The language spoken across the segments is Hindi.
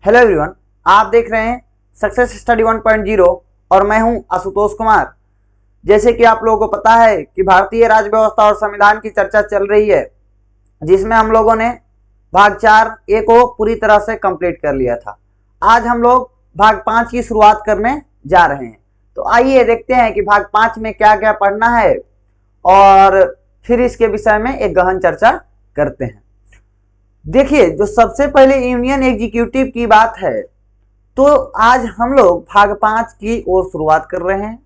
हेलो एवरीवन, आप देख रहे हैं सक्सेस स्टडी 1.0 और मैं हूं आशुतोष कुमार। जैसे कि आप लोगों को पता है कि भारतीय राज्य व्यवस्था और संविधान की चर्चा चल रही है, जिसमें हम लोगों ने भाग 4A को पूरी तरह से कंप्लीट कर लिया था। आज हम लोग भाग 5 की शुरुआत करने जा रहे हैं। तो आइए देखते हैं कि भाग 5 में क्या क्या पढ़ना है और फिर इसके विषय में एक गहन चर्चा करते हैं। देखिए, जो सबसे पहले यूनियन एग्जीक्यूटिव की बात है, तो आज हम लोग भाग 5 की ओर शुरुआत कर रहे हैं।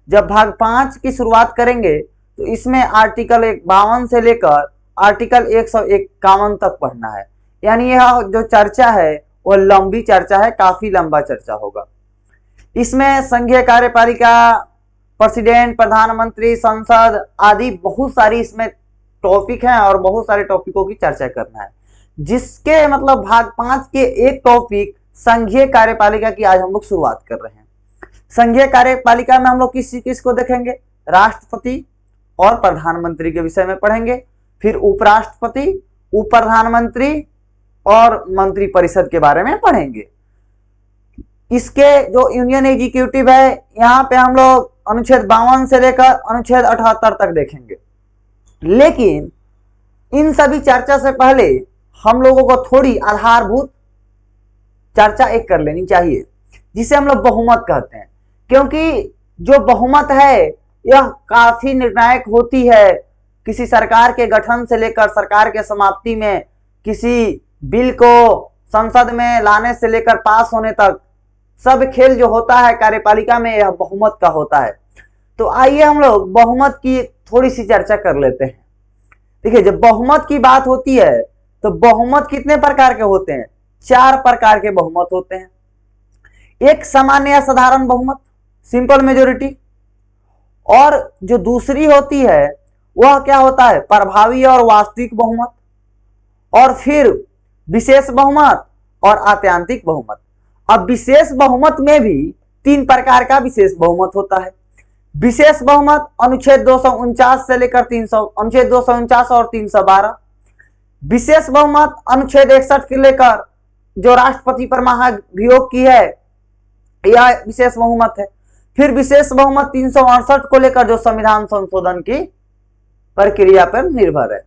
जब भाग 5 की शुरुआत करेंगे तो इसमें आर्टिकल 52 से लेकर आर्टिकल 151 तक पढ़ना है। यानी यह जो चर्चा है वह लंबी चर्चा है, काफी लंबा चर्चा होगा। इसमें संघीय कार्यपालिका, प्रेसिडेंट, प्रधानमंत्री, संसद आदि बहुत सारी इसमें टॉपिक हैं और बहुत सारे टॉपिकों की चर्चा करना है, जिसके मतलब भाग 5 के एक टॉपिक संघीय कार्यपालिका की आज हम लोग शुरुआत कर रहे हैं। संघीय कार्यपालिका में हम लोग किस किस को देखेंगे? राष्ट्रपति और प्रधानमंत्री के विषय में पढ़ेंगे, फिर उपराष्ट्रपति, उप प्रधानमंत्री और मंत्री परिषद के बारे में पढ़ेंगे। इसके जो यूनियन एग्जीक्यूटिव है, यहाँ पे हम लोग अनुच्छेद 52 से लेकर अनुच्छेद 78 तक देखेंगे। लेकिन इन सभी चर्चा से पहले हम लोगों को थोड़ी आधारभूत चर्चा एक कर लेनी चाहिए, जिसे हम लोग बहुमत कहते हैं। क्योंकि जो बहुमत है यह काफी निर्णायक होती है। किसी सरकार के गठन से लेकर सरकार के समाप्ति में, किसी बिल को संसद में लाने से लेकर पास होने तक, सब खेल जो होता है कार्यपालिका में यह बहुमत का होता है। तो आइए हम लोग बहुमत की थोड़ी सी चर्चा कर लेते हैं। देखिए, जब बहुमत की बात होती है तो बहुमत कितने प्रकार के होते हैं? 4 प्रकार के बहुमत होते हैं। एक सामान्य या साधारण बहुमत, सिंपल मेजोरिटी, और जो दूसरी होती है वह क्या होता है? प्रभावी और वास्तविक बहुमत, और फिर विशेष बहुमत और आत्यांतिक बहुमत। अब विशेष बहुमत में भी 3 प्रकार का विशेष बहुमत होता है। विशेष बहुमत अनुच्छेद 249 से लेकर 300, अनुच्छेद 249 और 312। विशेष बहुमत अनुच्छेद 61 के लेकर जो राष्ट्रपति पर महाभियोग की है, यह विशेष बहुमत है। फिर विशेष बहुमत 368 को लेकर जो संविधान संशोधन की प्रक्रिया पर निर्भर है।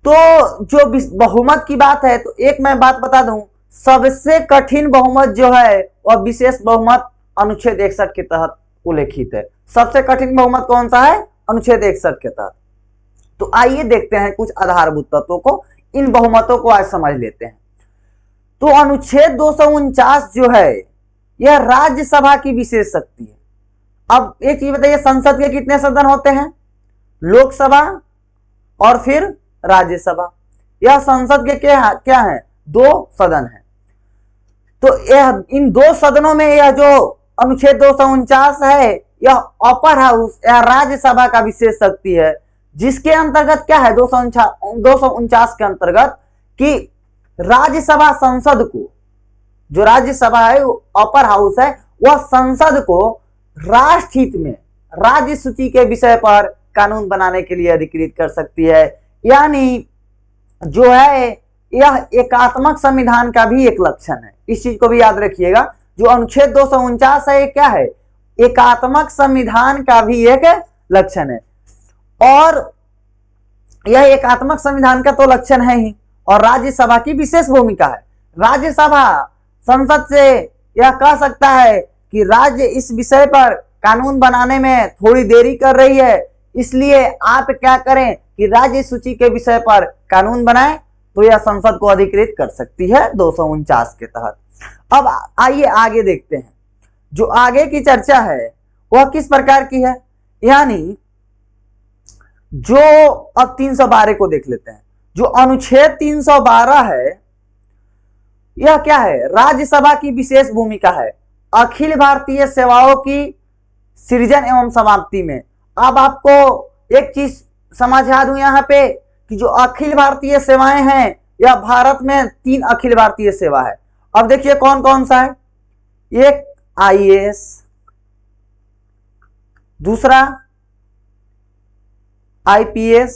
तो जो बहुमत की बात है, तो एक मैं बात बता दूं, सबसे कठिन बहुमत जो है वह विशेष बहुमत अनुच्छेद 61 के तहत उल्लेखित है। सबसे कठिन बहुमत कौन सा है? अनुच्छेद 61 के तहत। तो आइए देखते हैं कुछ आधारभूत तत्वों को, इन बहुमतों को आज समझ लेते हैं। तो अनुच्छेद 249 जो है यह राज्यसभा की विशेष शक्ति है। अब एक चीज बताइए, संसद के कितने सदन होते हैं? लोकसभा और फिर राज्यसभा। यह संसद के क्या है? 2 सदन है। तो यह इन 2 सदनों में यह जो अनुच्छेद 249 है, यह अपर हाउस या राज्यसभा का विशेष शक्ति है, जिसके अंतर्गत क्या है? 249 के अंतर्गत कि राज्यसभा संसद को, जो राज्यसभा है वो अपर हाउस है, वह संसद को राष्ट्रहित में राज्य सूची के विषय पर कानून बनाने के लिए अधिकृत कर सकती है। यानी जो है यह एकात्मक संविधान का भी एक लक्षण है। इस चीज को भी याद रखिएगा। जो अनुच्छेद 249 है, ये क्या है? एकात्मक संविधान का भी एक लक्षण है। और यह एकात्मक संविधान का तो लक्षण है ही, और राज्यसभा की विशेष भूमिका है। राज्यसभा संसद से यह कह सकता है कि राज्य इस विषय पर कानून बनाने में थोड़ी देरी कर रही है, इसलिए आप क्या करें कि राज्य सूची के विषय पर कानून बनाएं, तो यह संसद को अधिकृत कर सकती है 249 के तहत। अब आइए आगे देखते हैं। जो आगे की चर्चा है वह किस प्रकार की है? यानी जो अब 312 को देख लेते हैं। जो अनुच्छेद 312 है, यह क्या है? राज्यसभा की विशेष भूमिका है अखिल भारतीय सेवाओं की सृजन एवं समाप्ति में। अब आपको एक चीज समझा दूं यहाँ पे कि जो अखिल भारतीय सेवाएं हैं, यह भारत में 3 अखिल भारतीय सेवा है। अब देखिए कौन कौन सा है। एक IAS, दूसरा IPS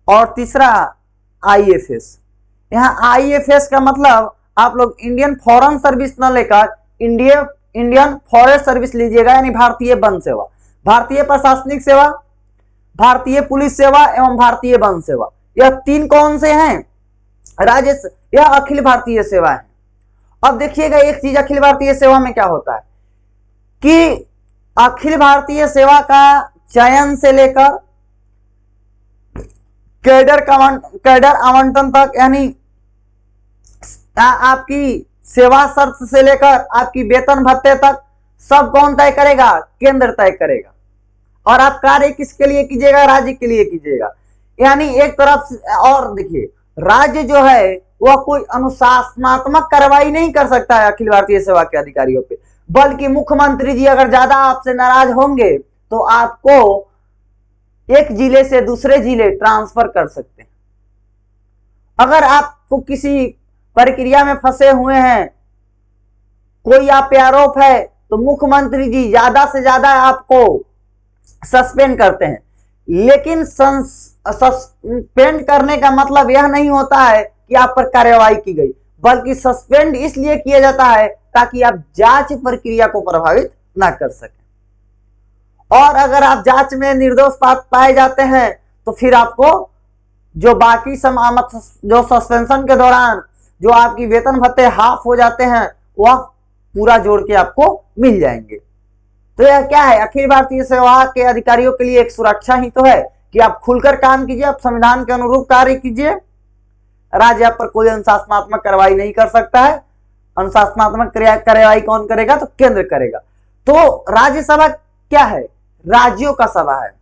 और तीसरा IFS। यहाँ IFS का मतलब आप लोग इंडियन फॉरेन सर्विस न लेकर इंडियन फॉरेस्ट सर्विस लीजिएगा, यानी भारतीय वन सेवा, भारतीय प्रशासनिक सेवा, भारतीय पुलिस सेवा एवं भारतीय वन सेवा। यह तीन कौन से हैं? यह अखिल भारतीय सेवा है। अब देखिएगा एक चीज, अखिल भारतीय सेवा में क्या होता है कि अखिल भारतीय सेवा का चयन से लेकर कैडर आवंटन तक, यानी आपकी सेवा शर्त से लेकर आपकी वेतन भत्ते तक सब कौन तय करेगा? केंद्र तय करेगा। और आप कार्य किसके लिए कीजिएगा? राज्य के लिए कीजिएगा। यानी एक तरफ से, और देखिए राज्य जो है वह कोई अनुशासनात्मक कार्रवाई नहीं कर सकता है अखिल भारतीय सेवा के अधिकारियों पे, बल्कि मुख्यमंत्री जी अगर ज्यादा आपसे नाराज होंगे तो आपको एक जिले से दूसरे जिले ट्रांसफर कर सकते हैं। अगर आपको किसी प्रक्रिया में फंसे हुए हैं, कोई आप पे आरोप है, तो मुख्यमंत्री जी ज्यादा से ज्यादा आपको सस्पेंड करते हैं। लेकिन सस्पेंड करने का मतलब यह नहीं होता है कि आप पर कार्रवाई की गई, बल्कि सस्पेंड इसलिए किया जाता है ताकि आप जांच प्रक्रिया को प्रभावित ना कर सकें। और अगर आप जांच में निर्दोष पाए जाते हैं तो फिर आपको जो बाकी जो सस्पेंशन के दौरान जो आपकी वेतन भत्ते हाफ हो जाते हैं वह पूरा जोड़ के आपको मिल जाएंगे। तो यह क्या है? अखिल भारतीय सेवा के अधिकारियों के लिए एक सुरक्षा ही तो है कि आप खुलकर काम कीजिए, आप संविधान के अनुरूप कार्य कीजिए। राज्य आप पर कोई अनुशासनात्मक कार्रवाई नहीं कर सकता है। अनुशासनात्मक कार्रवाई कौन करेगा? तो केंद्र करेगा। तो राज्यसभा क्या है? राज्यों का सभा है।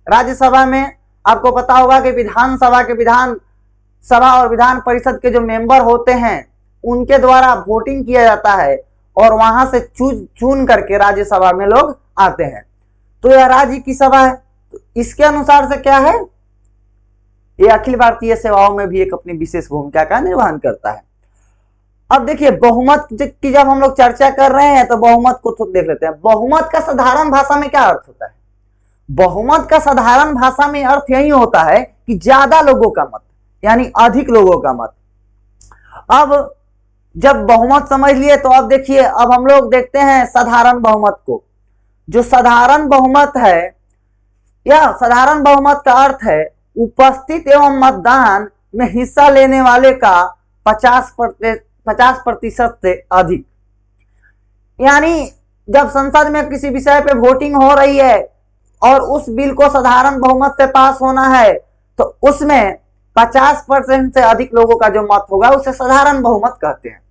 राज्यसभा में आपको पता होगा कि विधानसभा के विधानसभा और विधान परिषद के जो मेंबर होते हैं उनके द्वारा वोटिंग किया जाता है और वहां से चुन करके राज्यसभा में लोग आते हैं। तो यह राज्य की सभा है। तो इसके अनुसार से क्या है, ये अखिल भारतीय सेवाओं में भी एक अपनी विशेष भूमिका का निर्वहन करता है। अब देखिए बहुमत की जब हम लोग चर्चा कर रहे हैं तो बहुमत को देख लेते हैं। बहुमत का साधारण भाषा में क्या अर्थ होता है? बहुमत का साधारण भाषा में अर्थ यही होता है कि ज्यादा लोगों का मत, यानी अधिक लोगों का मत। अब जब बहुमत समझ लिए तो अब देखिए, अब हम लोग देखते हैं साधारण बहुमत को। जो साधारण बहुमत है, यह साधारण बहुमत का अर्थ है उपस्थित एवं मतदान में हिस्सा लेने वाले का 50% से अधिक। यानी जब संसद में किसी विषय पे वोटिंग हो रही है और उस बिल को साधारण बहुमत से पास होना है तो उसमें 50% से अधिक लोगों का जो मत होगा उसे साधारण बहुमत कहते हैं।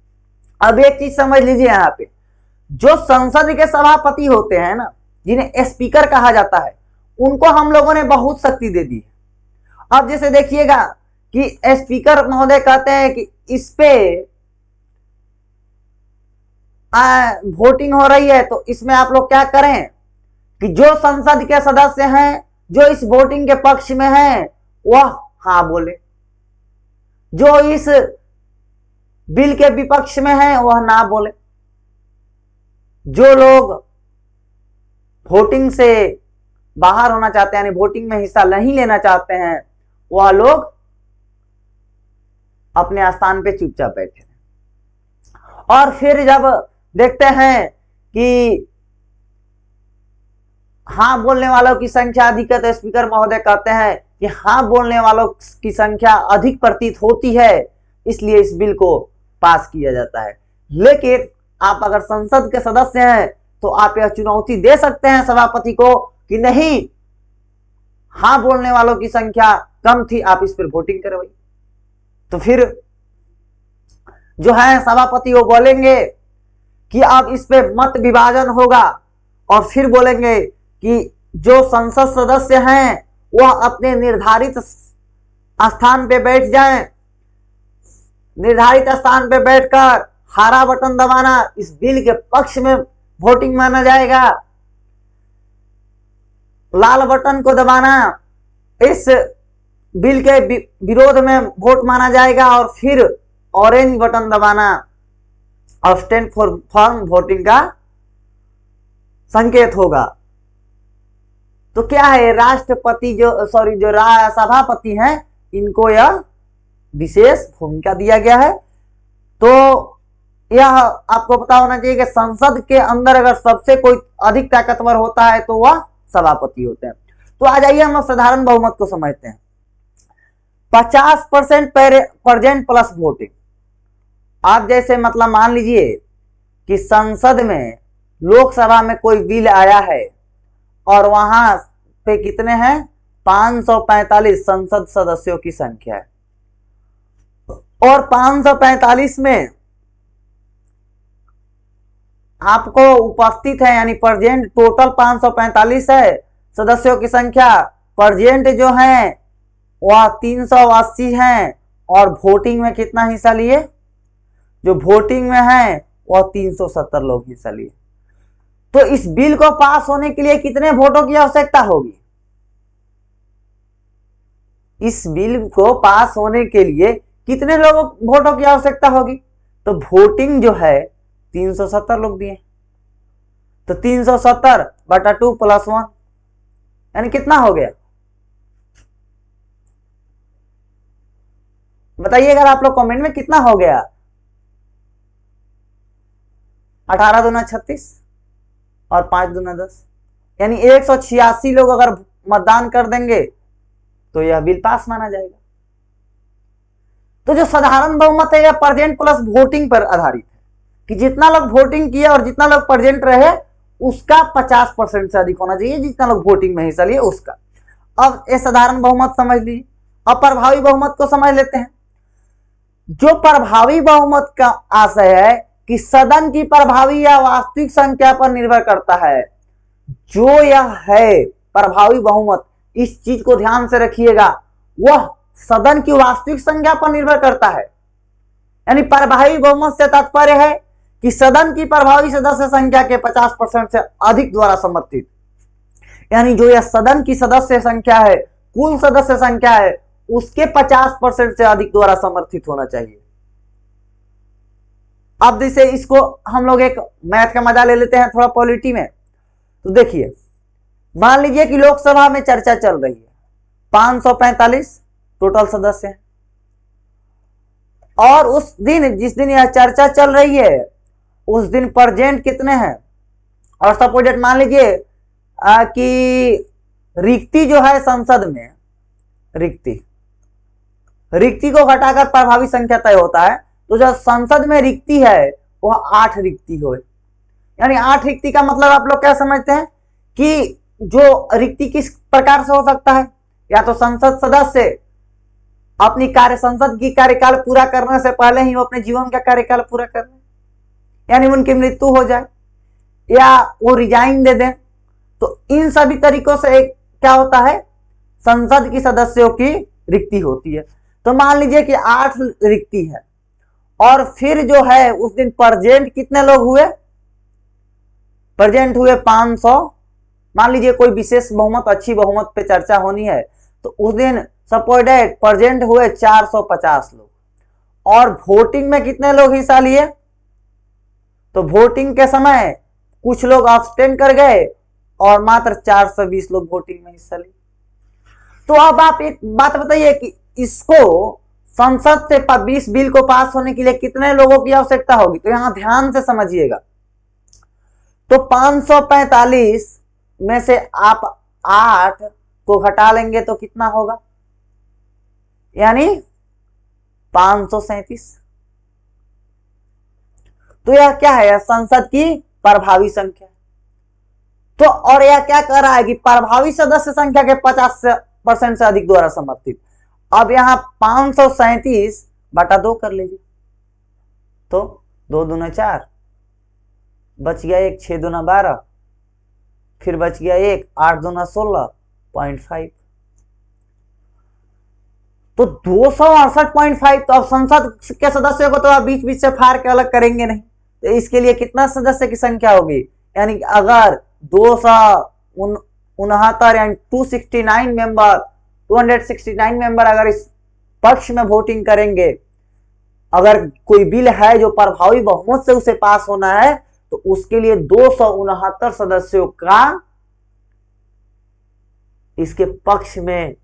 अब एक चीज समझ लीजिए, यहाँ पे जो संसद के सभापति होते हैं ना, जिन्हें स्पीकर कहा जाता है, उनको हम लोगों ने बहुत शक्ति दे दी है। अब जैसे देखिएगा कि स्पीकर महोदय कहते हैं कि इस पे वोटिंग हो रही है तो इसमें आप लोग क्या करें कि जो संसद के सदस्य हैं जो इस वोटिंग के पक्ष में हैं वह हाँ बोले, जो इस बिल के विपक्ष में हैं वह ना बोले। जो लोग वोटिंग से बाहर होना चाहते हैं, यानी वोटिंग में हिस्सा नहीं लेना चाहते हैं, वह लोग अपने स्थान पे चुपचाप बैठे। और फिर जब देखते हैं कि हाँ बोलने वालों की संख्या अधिक है तो स्पीकर महोदय कहते हैं कि हाँ बोलने वालों की संख्या अधिक प्रतीत होती है, इसलिए इस बिल को पास किया जाता है। लेकिन आप अगर संसद के सदस्य हैं तो आप यह चुनौती दे सकते हैं सभापति को कि नहीं, हाँ बोलने वालों की संख्या कम थी, आप इस पर वोटिंग करवाई। तो फिर जो है सभापति वो बोलेंगे कि अब इस पे मत विभाजन होगा और फिर बोलेंगे कि जो संसद सदस्य हैं वह अपने निर्धारित स्थान पे बैठ जाएं। निर्धारित स्थान पे बैठकर हरा बटन दबाना इस बिल के पक्ष में वोटिंग माना जाएगा, लाल बटन को दबाना इस बिल के विरोध में वोट माना जाएगा और फिर ऑरेंज बटन दबाना अब्सटेन फॉर वोटिंग का संकेत होगा। तो क्या है, राष्ट्रपति जो सभापति हैं इनको यह विशेष भूमिका दिया गया है। तो यह आपको पता होना चाहिए कि संसद के अंदर अगर सबसे कोई अधिक ताकतवर होता है तो वह सभापति होते हैं। तो आ जाइए हम साधारण बहुमत को समझते हैं। 50% प्रेजेंट प्लस वोटिंग। आप जैसे मतलब मान लीजिए कि संसद में, लोकसभा में कोई बिल आया है और वहां पे कितने हैं, 545 संसद सदस्यों की संख्या है, और 545 में आपको उपस्थित है यानी प्रेजेंट टोटल 545 है सदस्यों की संख्या, प्रेजेंट जो है वह 380 है, और वोटिंग में कितना हिस्सा लिए, जो वोटिंग में है वह 370 लोग हिस्सा लिए। तो इस बिल को पास होने के लिए कितने वोटों की आवश्यकता होगी, इस बिल को पास होने के लिए कितने लोगों वोटों की आवश्यकता होगी, तो वोटिंग जो है 370 लोग दिए, तो 370/2 + 1 यानी कितना हो गया, बताइए अगर आप लोग कमेंट में, कितना हो गया। 18 दूना 36 और 5 दूना 10, यानी 186 लोग अगर मतदान कर देंगे तो यह बिल पास माना जाएगा। तो जो साधारण बहुमत है यह प्रेजेंट प्लस वोटिंग पर आधारित है कि जितना लोग वोटिंग किया और जितना लोग प्रेजेंट रहे उसका 50% से अधिक होना चाहिए, जितना लोग वोटिंग में हिस्सा लिए उसका। अब ये साधारण बहुमत समझ लीजिए। अब प्रभावी बहुमत को समझ लेते हैं। जो प्रभावी बहुमत का आशय है कि सदन की प्रभावी या वास्तविक संख्या पर निर्भर करता है। जो यह है प्रभावी बहुमत, इस चीज को ध्यान से रखिएगा, वह सदन की वास्तविक संख्या पर निर्भर करता है। यानी प्रभावी बहुमत से तात्पर्य है कि सदन की प्रभावी सदस्य संख्या के 50% से अधिक द्वारा समर्थित, यानी जो यह सदन की सदस्य संख्या है, कुल सदस्य संख्या है, उसके 50% से अधिक द्वारा समर्थित होना चाहिए। अब जैसे इसको हम लोग एक मैथ का मजा ले लेते हैं थोड़ा पॉलिटी में। तो देखिए, मान लीजिए कि लोकसभा में चर्चा चल रही है, 545 टोटल सदस्य हैं, और उस दिन जिस दिन यह चर्चा चल रही है उस दिन प्रेजेंट कितने हैं, और सपोजेट मान लीजिए कि रिक्ति जो है संसद में, रिक्ति को घटाकर प्रभावी संख्या तय होता है। तो जब संसद में रिक्ति है वह 8 रिक्ति हो, यानी 8 रिक्ति का मतलब आप लोग क्या समझते हैं कि जो रिक्ति किस प्रकार से हो सकता है, या तो संसद सदस्य अपनी संसद की कार्यकाल पूरा करने से पहले ही वो अपने जीवन का कार्यकाल पूरा कर लें, यानी उनकी मृत्यु हो जाए, या वो रिजाइन दे दें। तो इन सभी तरीकों से एक क्या होता है, संसद की सदस्यों की रिक्ति होती है। तो मान लीजिए कि 8 रिक्ति है, और फिर जो है उस दिन प्रेजेंट कितने लोग हुए, प्रेजेंट हुए 500। मान लीजिए कोई विशेष बहुमत, अच्छी बहुमत पे चर्चा होनी है, तो उस दिन सपोजेट प्रेजेंट हुए 450 लोग, और वोटिंग में कितने लोग हिस्सा लिए, तो वोटिंग के समय कुछ लोग अब्सटेन कर गए और मात्र 420 लोग वोटिंग में हिस्सा लिए। तो अब आप एक बात बताइए कि इसको संसद से 20 बिल को पास होने के लिए कितने लोगों की आवश्यकता होगी, तो यहां ध्यान से समझिएगा। तो 545 में से आप 8 को घटा लेंगे तो कितना होगा, यानी 537। तो यह क्या है, यह संसद की प्रभावी संख्या। तो और यह क्या कह रहा है कि प्रभावी सदस्य संख्या के 50% से अधिक द्वारा समर्थित। अब यहां 537/2 कर लीजिए, तो 2 दूना 4, बच गया 1, 6 दूना 12, फिर बच गया 1, 8 दूना 16.5, तो 268.5। तो अब संसद के सदस्यों को तो आप बीच बीच से फाड़ के अलग करेंगे नहीं, तो इसके लिए कितना सदस्य की संख्या होगी, यानी अगर 269 यानी 269 मेंबर अगर इस पक्ष में वोटिंग करेंगे, अगर कोई बिल है जो प्रभावी बहुमत से उसे पास होना है, तो उसके लिए 269 सदस्यों का इसके पक्ष में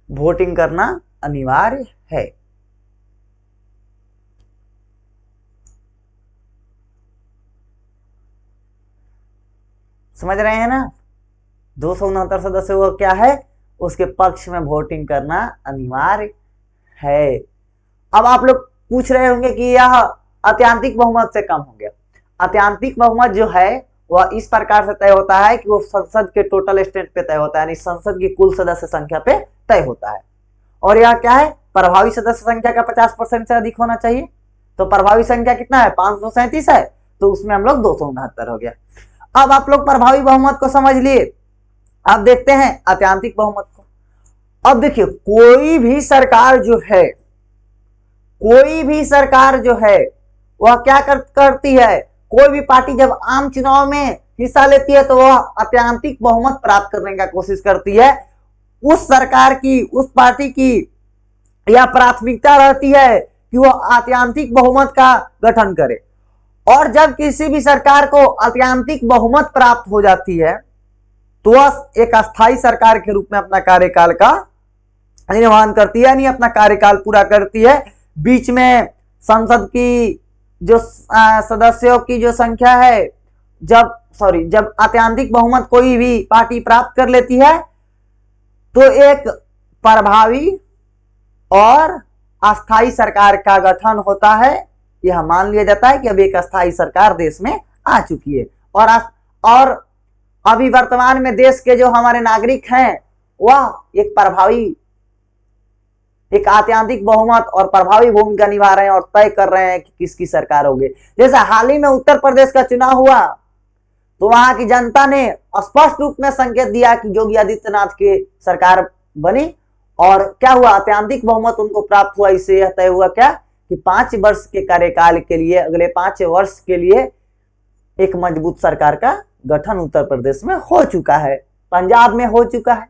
वोटिंग करना अनिवार्य है। समझ रहे हैं ना? 269 सदस्यों को क्या है, उसके पक्ष में वोटिंग करना अनिवार्य है। अब आप लोग पूछ रहे होंगे कि यह अत्यांतिक बहुमत से कम हो गया। अत्यांतिक बहुमत जो है वह इस प्रकार से तय होता है कि वो संसद के टोटल स्टेट पे तय होता है, यानी संसद की कुल सदस्य संख्या पे तय होता है। और यह क्या है, प्रभावी सदस्य संख्या का 50% से अधिक होना चाहिए। तो प्रभावी संख्या कितना है, 537 है, तो उसमें हम लोग 269 हो गया। अब आप लोग प्रभावी बहुमत को समझ लिए, अब देखते हैं अत्यांतिक बहुमत को। अब देखिए, कोई भी सरकार जो है वह क्या करती है, कोई भी पार्टी जब आम चुनाव में हिस्सा लेती है तो वह अत्यांतिक बहुमत प्राप्त करने का कोशिश करती है। उस सरकार की, उस पार्टी की यह प्राथमिकता रहती है कि वह अत्यांतिक बहुमत का गठन करे। और जब किसी भी सरकार को अत्यांतिक बहुमत प्राप्त हो जाती है तो वह एक अस्थायी सरकार के रूप में अपना कार्यकाल का निर्वहन करती है, यानी अपना कार्यकाल पूरा करती है। बीच में संसद की जो सदस्यों की जो संख्या है, जब अत्यांतिक बहुमत कोई भी पार्टी प्राप्त कर लेती है तो एक प्रभावी और अस्थायी सरकार का गठन होता है। यह मान लिया जाता है कि अब एक अस्थायी सरकार देश में आ चुकी है। और अभी वर्तमान में देश के जो हमारे नागरिक हैं वह एक आत्यांतिक बहुमत और प्रभावी भूमिका निभा रहे हैं और तय कर रहे हैं कि किसकी सरकार होगी। जैसे हाल ही में उत्तर प्रदेश का चुनाव हुआ तो वहां की जनता ने स्पष्ट रूप में संकेत दिया कि योगी आदित्यनाथ की सरकार बनी, और क्या हुआ, अत्यांतिक बहुमत उनको प्राप्त हुआ। इससे यह तय हुआ क्या कि 5 वर्ष के कार्यकाल के लिए, अगले 5 वर्ष के लिए एक मजबूत सरकार का गठन उत्तर प्रदेश में हो चुका है, पंजाब में हो चुका है,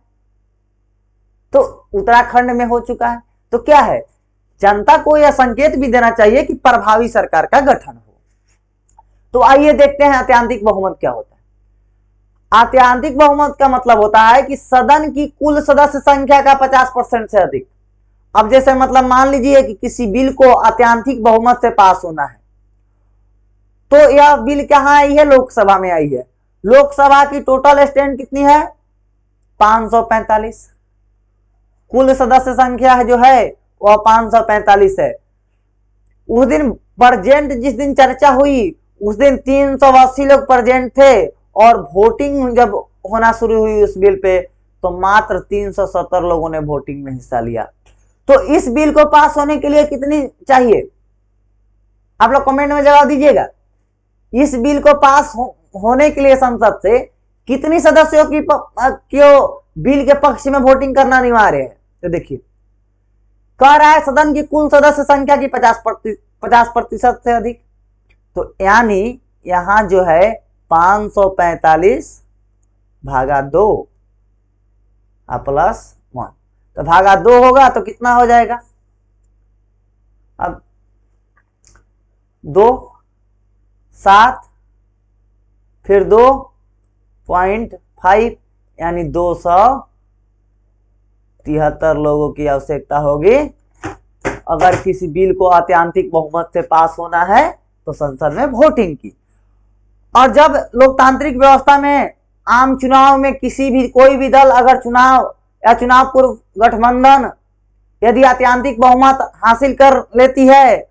तो उत्तराखंड में हो चुका है। तो क्या है, जनता को यह संकेत भी देना चाहिए कि प्रभावी सरकार का गठन हो। तो आइए देखते हैं अत्यांतिक बहुमत क्या होता है। अत्यांतिक बहुमत का मतलब होता है कि सदन की कुल सदस्य संख्या का 50% से अधिक। अब जैसे मतलब मान लीजिए कि किसी बिल को अत्यांतिक बहुमत से पास होना है, तो यह बिल कहां आई है, लोकसभा में आई है। लोकसभा की टोटल स्ट्रेंथ कितनी है, 545। कुल सदस्य संख्या जो है वह 545 है। उस दिन प्रेजेंट, जिस दिन चर्चा हुई उस दिन 380 लोग प्रेजेंट थे, और वोटिंग जब होना शुरू हुई उस बिल पे तो मात्र 370 लोगों ने वोटिंग में हिस्सा लिया। तो इस बिल को पास होने के लिए कितनी चाहिए, आप लोग कमेंट में जवाब दीजिएगा। इस बिल को पास होने के लिए संसद से कितनी सदस्यों की बिल के पक्ष में वोटिंग करना अनिवार्य है। तो देखिए, कह रहा है सदन की कुल सदस्य संख्या की 50% से अधिक। तो यानी यहां जो है 545 भागा 2 प्लस 1, तो भागा 2 होगा तो कितना हो जाएगा, अब 2 7 फिर 2.5 यानी 273 लोगों की आवश्यकता होगी अगर किसी बिल को अत्यांतिक बहुमत से पास होना है तो संसद में वोटिंग की। और जब लोकतांत्रिक व्यवस्था में आम चुनाव में कोई भी दल अगर चुनाव या चुनाव पूर्व गठबंधन यदि अत्यांतिक बहुमत हासिल कर लेती है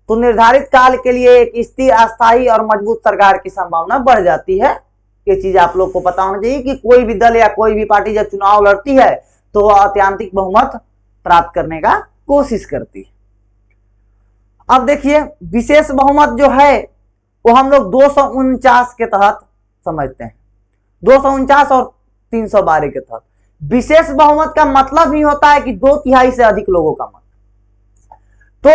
तो निर्धारित काल के लिए एक स्थिर, अस्थायी और मजबूत सरकार की संभावना बढ़ जाती है। ये चीज आप लोग को पता होना चाहिए कि कोई भी दल या कोई भी पार्टी जब चुनाव लड़ती है तो वह अत्यांतिक बहुमत प्राप्त करने का कोशिश करती है। अब देखिए, विशेष बहुमत जो है वो हम लोग 249 के तहत समझते हैं, 249 और 312 के तहत। विशेष बहुमत का मतलब ही होता है कि 2/3 से अधिक लोगों का मत। तो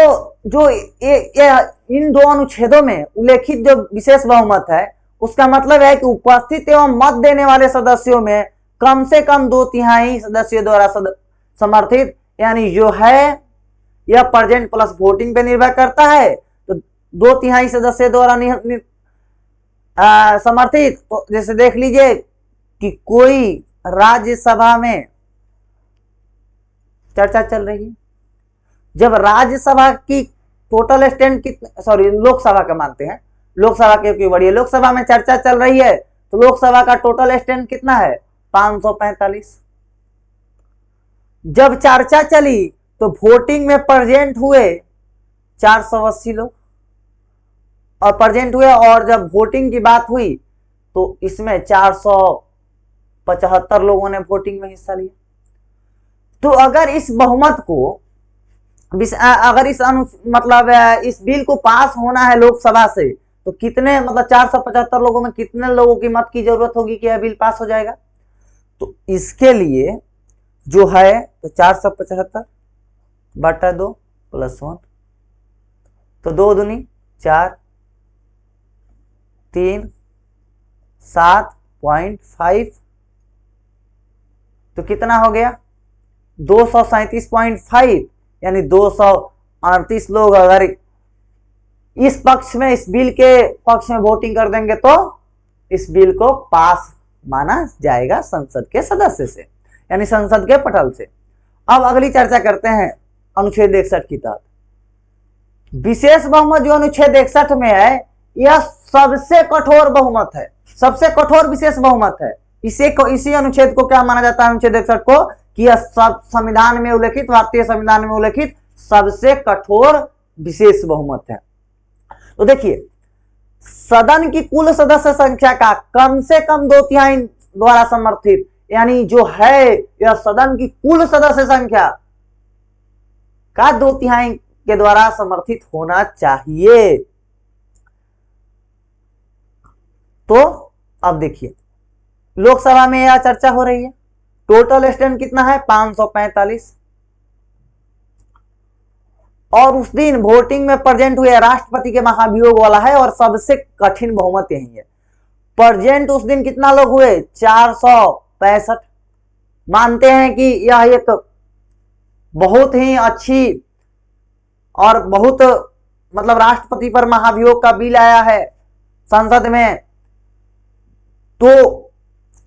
जो इन 2 अनुच्छेदों में उल्लेखित जो विशेष बहुमत है उसका मतलब है कि उपस्थित एवं मत देने वाले सदस्यों में कम से कम 2/3 सदस्यों द्वारा समर्थित, यानी जो है यह प्रेजेंट प्लस वोटिंग पे निर्भर करता है। तो 2/3 सदस्य द्वारा समर्थित। तो जैसे देख लीजिए कि कोई राज्यसभा में चर्चा चल रही है, जब राज्यसभा की टोटल स्ट्रेंथ लोकसभा का मानते हैं, लोकसभा के बड़ी है, लोकसभा में चर्चा चल रही है तो लोकसभा का टोटल स्टैंड कितना है 545। जब चर्चा चली तो वोटिंग में प्रेजेंट हुए 480 लोग और प्रेजेंट हुए, और जब वोटिंग की बात हुई तो इसमें 475 लोगों ने वोटिंग में हिस्सा लिया। तो अगर इस बहुमत को अगर मतलब इस बिल को पास होना है लोकसभा से तो कितने मतलब 475 लोगों में कितने लोगों की मत की जरूरत होगी कि यह बिल पास हो जाएगा। तो इसके लिए जो है तो 475 बटा 2 प्लस 1, तो 2 दूनी 4, 3, 7.5, तो कितना हो गया 237.5, यानी 238 लोग अगर इस पक्ष में इस बिल के पक्ष में वोटिंग कर देंगे तो इस बिल को पास माना जाएगा संसद के सदस्य से, यानी संसद के पटल से। अब अगली चर्चा करते हैं अनुच्छेद 61 की तहत विशेष बहुमत। जो अनुच्छेद 61 में है यह सबसे कठोर बहुमत है, सबसे कठोर विशेष बहुमत है। इसी अनुच्छेद को क्या माना जाता है अनुच्छेद 61 को कि यह सब संविधान में उल्लेखित, भारतीय संविधान में उल्लेखित सबसे कठोर विशेष बहुमत है। तो देखिए सदन की कुल सदस्य संख्या का कम से कम 2/3 द्वारा समर्थित, यानी जो है यह सदन की कुल सदस्य संख्या का 2/3 के द्वारा समर्थित होना चाहिए। तो अब देखिए लोकसभा में यह चर्चा हो रही है, टोटल स्टैंड कितना है 545, और उस दिन वोटिंग में प्रेजेंट हुए राष्ट्रपति के महाभियोग वाला है और सबसे कठिन बहुमत यही है। प्रेजेंट उस दिन कितना लोग हुए 465। मानते हैं कि यह एक बहुत ही अच्छी और बहुत मतलब राष्ट्रपति पर महाभियोग का बिल आया है संसद में, तो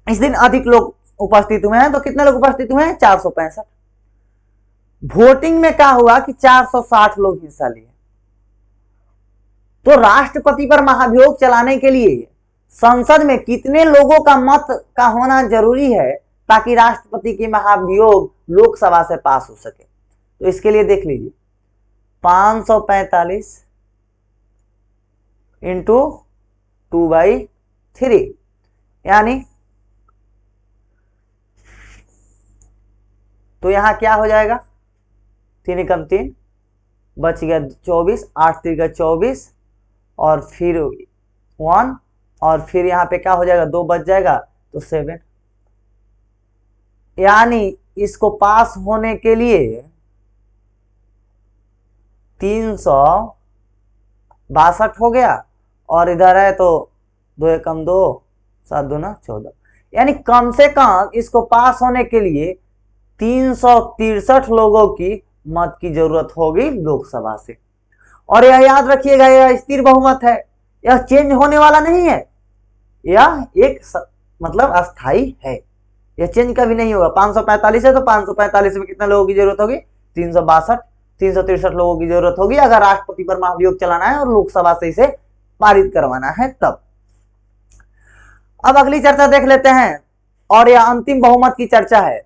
इस दिन अधिक लोग उपस्थित हुए हैं। तो कितने लोग उपस्थित हुए हैं 465। वोटिंग में क्या हुआ कि 460 लोग हिस्सा लिए। तो राष्ट्रपति पर महाभियोग चलाने के लिए संसद में कितने लोगों का मत का होना जरूरी है ताकि राष्ट्रपति की महाभियोग लोकसभा से पास हो सके। तो इसके लिए देख लीजिए 545 इंटू 2/3, यानी तो यहां क्या हो जाएगा 3 एकम 3 बच गया 24, 8 3 24 और फिर 1 और फिर यहां पे क्या हो जाएगा 2 बच जाएगा तो 7, यानी इसको पास होने के लिए 362 हो गया, और इधर है तो 2 एकम 2 7 दूना 14, यानी कम से कम इसको पास होने के लिए 363 लोगों की मत की जरूरत होगी लोकसभा से। और यह याद रखिएगा यह स्थिर बहुमत है, यह चेंज होने वाला नहीं है, यह एक मतलब अस्थाई है, यह चेंज कभी नहीं होगा। 545 है तो 545 में कितने लोगों की जरूरत होगी 362, 363 लोगों की जरूरत होगी अगर राष्ट्रपति पर महाभियोग चलाना है और लोकसभा से इसे पारित करवाना है तब। अब अगली चर्चा देख लेते हैं, और यह अंतिम बहुमत की चर्चा है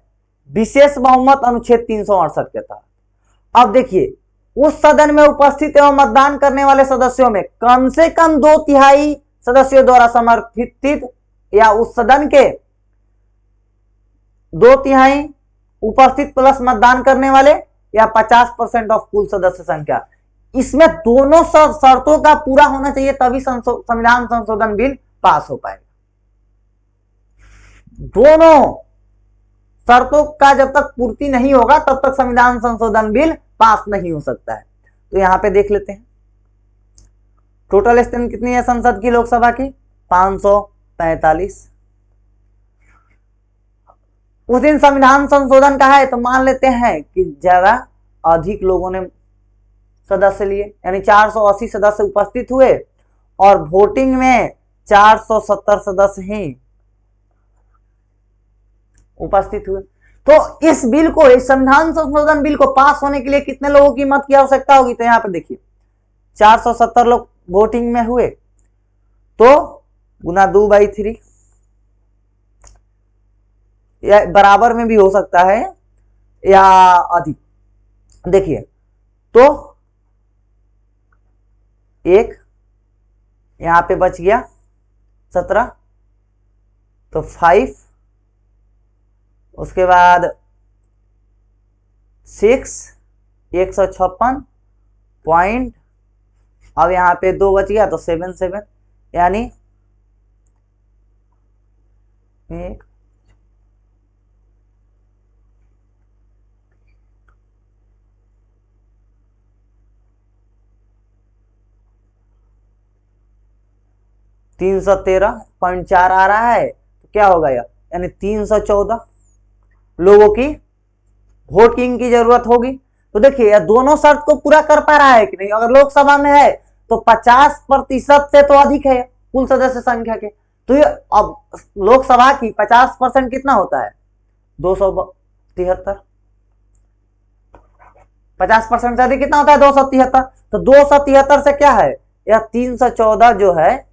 विशेष बहुमत अनुच्छेद 368 के तहत। अब देखिए उस सदन में उपस्थित एवं मतदान करने वाले सदस्यों में कम से कम 2/3 सदस्यों द्वारा समर्थित, या उस सदन के 2/3 उपस्थित प्लस मतदान करने वाले, या 50% ऑफ कुल सदस्य संख्या। इसमें दोनों शर्तों का पूरा होना चाहिए तभी संविधान संशोधन बिल पास हो पाएगा। दोनों शर्तों का जब तक पूर्ति नहीं होगा तब तक संविधान संशोधन बिल पास नहीं हो सकता है। तो यहां पे देख लेते हैं टोटल स्ट्रेंथ कितनी है संसद की लोकसभा की 545। उस दिन संविधान संशोधन का है तो मान लेते हैं कि ज्यादा अधिक लोगों ने सदस्य लिए, यानी 480 सदस्य उपस्थित हुए और वोटिंग में 470 सदस्य ही उपस्थित हुए। तो इस बिल को, इस संविधान संशोधन बिल को पास होने के लिए कितने लोगों की मत की आवश्यकता होगी, तो यहां पर देखिए 470 लोग वोटिंग में हुए तो गुना 2/3 या बराबर में भी हो सकता है या अधिक। देखिए तो एक यहां पे बच गया 17, तो 5, उसके बाद 6, 156 पॉइंट, अब यहाँ पे 2 बच गया तो 7 यानी 1 313.4 आ रहा है, तो क्या होगा यानी 314 लोगों की वोटिंग की जरूरत होगी। तो देखिए दोनों शर्त को पूरा कर पा रहा है कि नहीं। अगर लोकसभा में है तो 50% से तो अधिक है कुल सदस्य संख्या के, तो ये अब लोकसभा की 50% कितना होता है 273, 50% से अधिक कितना होता है 273, तो 273 से क्या है यह 314 जो है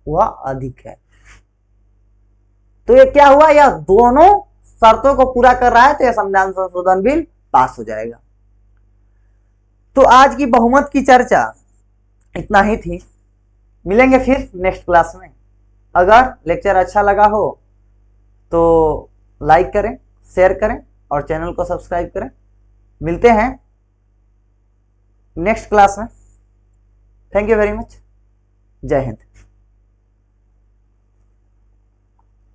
वह अधिक है। तो ये क्या हुआ, यह दोनों शर्तों को पूरा कर रहा है, तो यह संविधान संशोधन बिल पास हो जाएगा। तो आज की बहुमत की चर्चा इतना ही थी, मिलेंगे फिर नेक्स्ट क्लास में। अगर लेक्चर अच्छा लगा हो तो लाइक करें, शेयर करें और चैनल को सब्सक्राइब करें। मिलते हैं नेक्स्ट क्लास में। Thank you very much. जय हिंद।